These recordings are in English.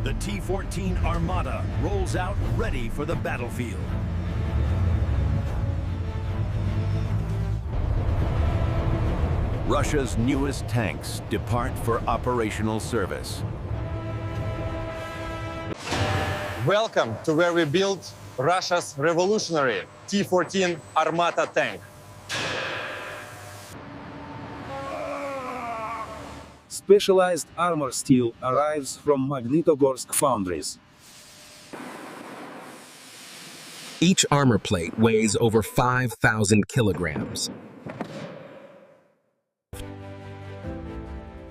The T-14 Armata rolls out ready for the battlefield. Russia's newest tanks depart for operational service. Welcome to where we built Russia's revolutionary T-14 Armata tank. Specialized armor steel arrives from Magnitogorsk foundries. Each armor plate weighs over 5,000 kilograms.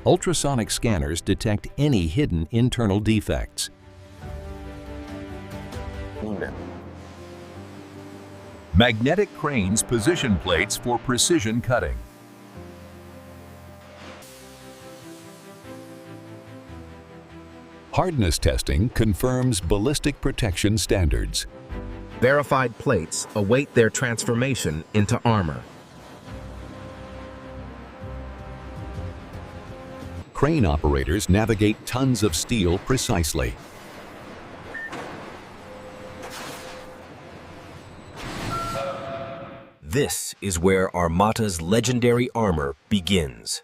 Ultrasonic scanners detect any hidden internal defects. Magnetic cranes position plates for precision cutting. Hardness testing confirms ballistic protection standards. Verified plates await their transformation into armor. Crane operators navigate tons of steel precisely. This is where Armata's legendary armor begins.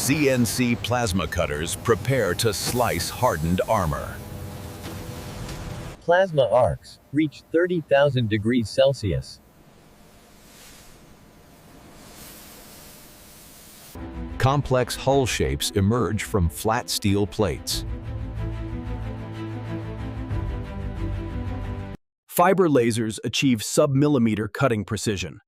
CNC plasma cutters prepare to slice hardened armor. Plasma arcs reach 30,000 degrees Celsius. Complex hull shapes emerge from flat steel plates. Fiber lasers achieve sub-millimeter cutting precision.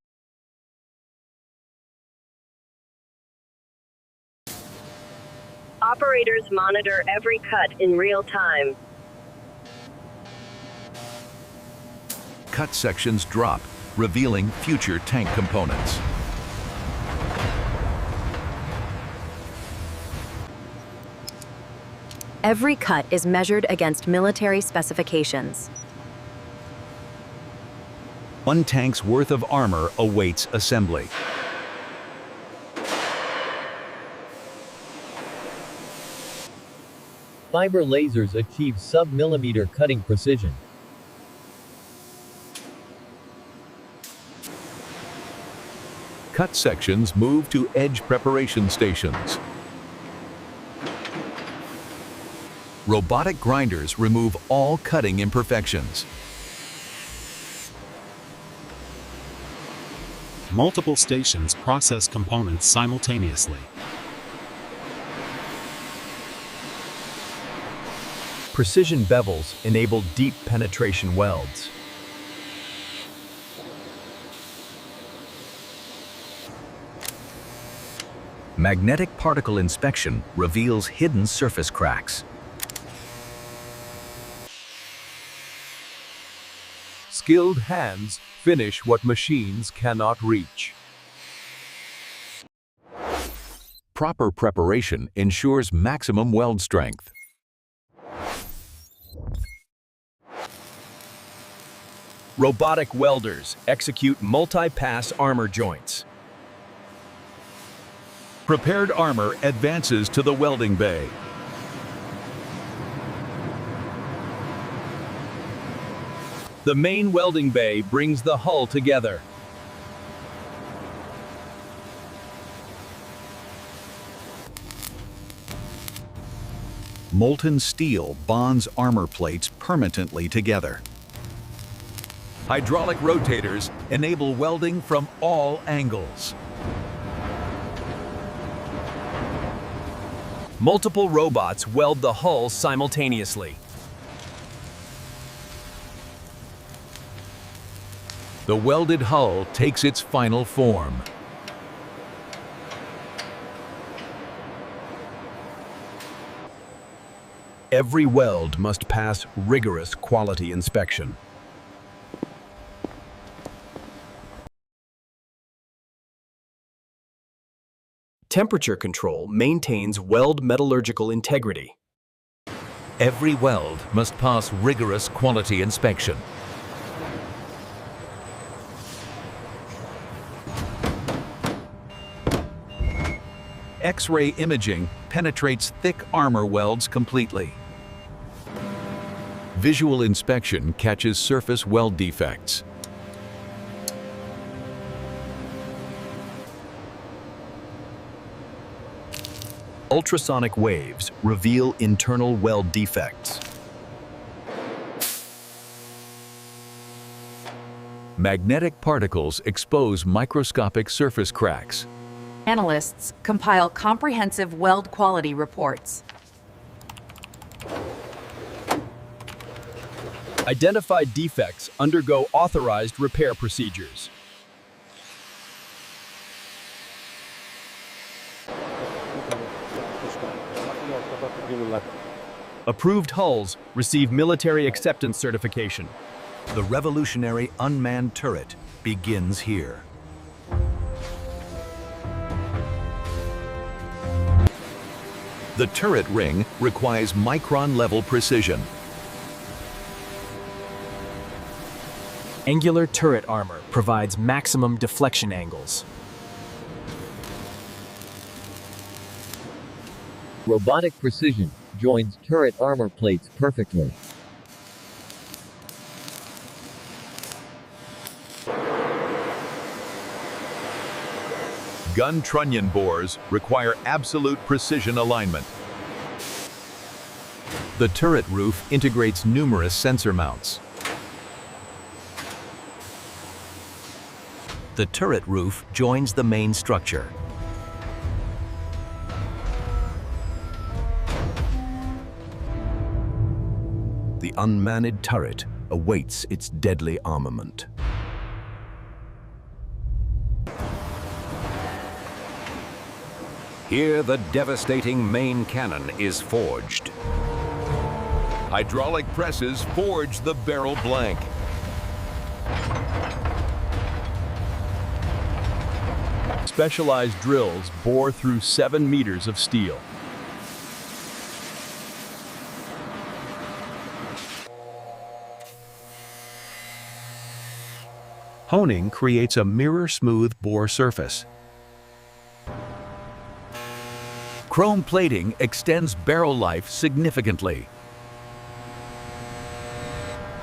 Operators monitor every cut in real time. Cut sections drop, revealing future tank components. Every cut is measured against military specifications. One tank's worth of armor awaits assembly. Fiber lasers achieve sub-millimeter cutting precision. Cut sections move to edge preparation stations. Robotic grinders remove all cutting imperfections. Multiple stations process components simultaneously. Precision bevels enable deep penetration welds. Magnetic particle inspection reveals hidden surface cracks. Skilled hands finish what machines cannot reach. Proper preparation ensures maximum weld strength. Robotic welders execute multi-pass armor joints. Prepared armor advances to the welding bay. The main welding bay brings the hull together. Molten steel bonds armor plates permanently together. Hydraulic rotators enable welding from all angles. Multiple robots weld the hull simultaneously. The welded hull takes its final form. Every weld must pass rigorous quality inspection. Temperature control maintains weld metallurgical integrity. Every weld must pass rigorous quality inspection. X-ray imaging penetrates thick armor welds completely. Visual inspection catches surface weld defects. Ultrasonic waves reveal internal weld defects. Magnetic particles expose microscopic surface cracks. Analysts compile comprehensive weld quality reports. Identified defects undergo authorized repair procedures. Approved hulls receive military acceptance certification. The revolutionary unmanned turret begins here. The turret ring requires micron-level precision. Angular turret armor provides maximum deflection angles. Robotic precision joins turret armor plates perfectly. Gun trunnion bores require absolute precision alignment. The turret roof integrates numerous sensor mounts. The turret roof joins the main structure. The unmanned turret awaits its deadly armament. Here, the devastating main cannon is forged. Hydraulic presses forge the barrel blank. Specialized drills bore through 7 meters of steel. Honing creates a mirror-smooth bore surface. Chrome plating extends barrel life significantly.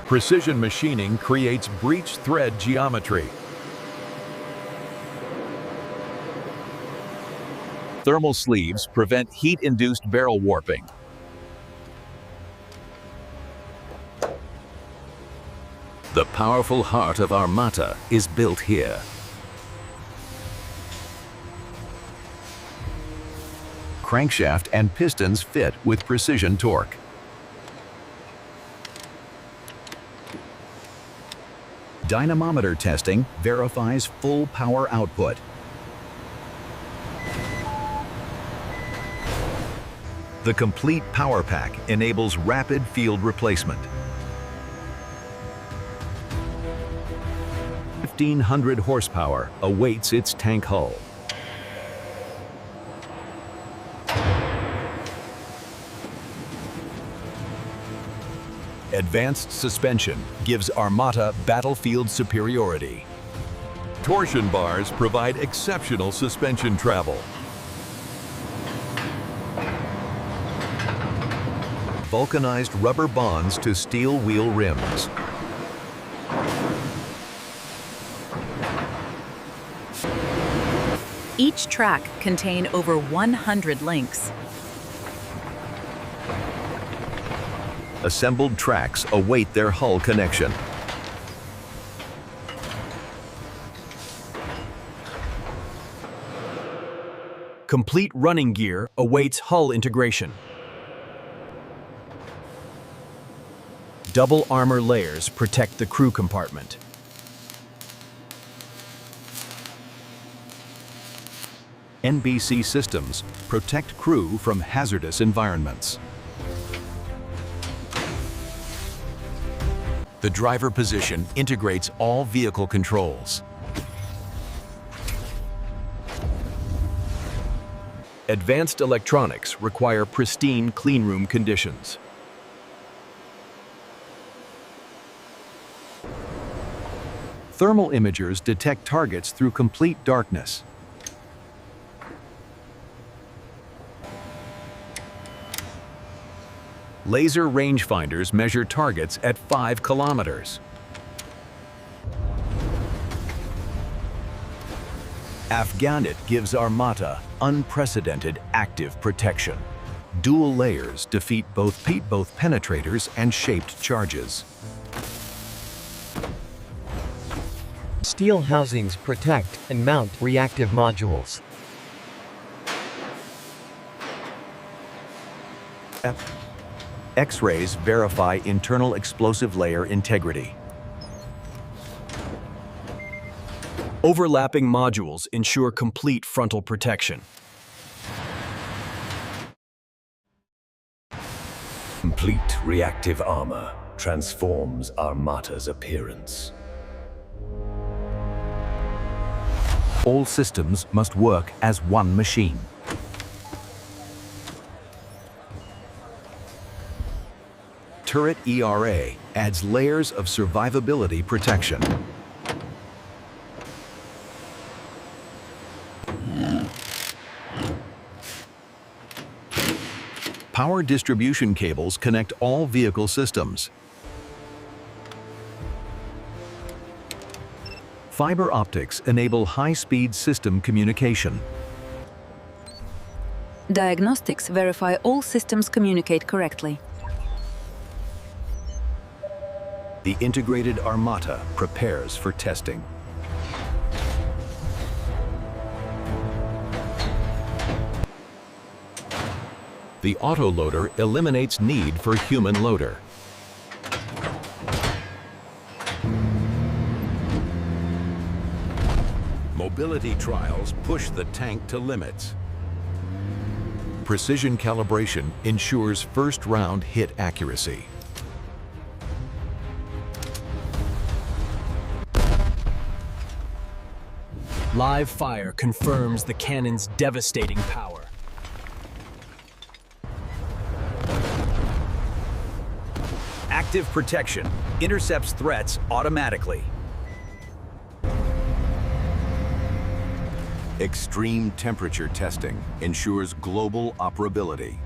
Precision machining creates breech thread geometry. Thermal sleeves prevent heat-induced barrel warping. The powerful heart of Armata is built here. Crankshaft and pistons fit with precision torque. Dynamometer testing verifies full power output. The complete power pack enables rapid field replacement. 1,500 horsepower awaits its tank hull. Advanced suspension gives Armata battlefield superiority. Torsion bars provide exceptional suspension travel. Vulcanized rubber bonds to steel wheel rims. Each track contains over 100 links. Assembled tracks await their hull connection. Complete running gear awaits hull integration. Double armor layers protect the crew compartment. NBC systems protect crew from hazardous environments. The driver position integrates all vehicle controls. Advanced electronics require pristine cleanroom conditions. Thermal imagers detect targets through complete darkness. Laser rangefinders measure targets at 5 kilometers. Afghanet gives Armata unprecedented active protection. Dual layers defeat both penetrators and shaped charges. Steel housings protect and mount reactive modules. X-rays verify internal explosive layer integrity. Overlapping modules ensure complete frontal protection. Complete reactive armor transforms Armata's appearance. All systems must work as one machine. Turret ERA adds layers of survivability protection. Power distribution cables connect all vehicle systems. Fiber optics enable high-speed system communication. Diagnostics verify all systems communicate correctly. The integrated Armata prepares for testing. The autoloader eliminates need for human loader. Mobility trials push the tank to limits. Precision calibration ensures first-round hit accuracy. Live fire confirms the cannon's devastating power. Active protection intercepts threats automatically. Extreme temperature testing ensures global operability.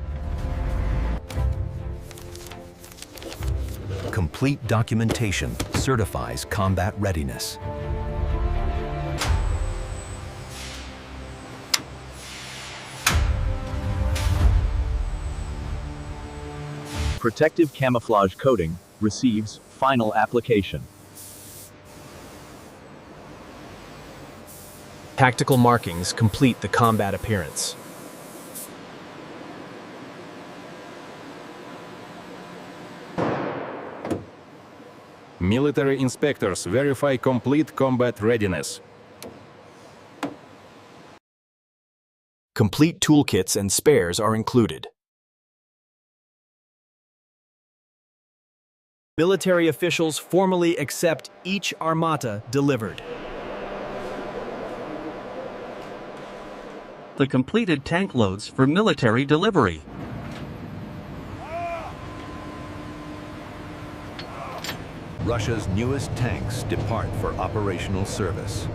Complete documentation certifies combat readiness. Protective camouflage coating receives final application. Tactical markings complete the combat appearance. Military inspectors verify complete combat readiness. Complete toolkits and spares are included. Military officials formally accept each Armata delivered. The completed tank loads for military delivery. Russia's newest tanks depart for operational service.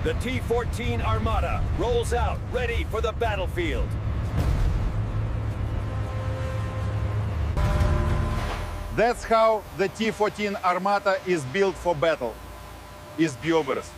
The T-14 Armata rolls out, ready for the battlefield. That's how the T-14 Armata is built for battle. Is Biobers.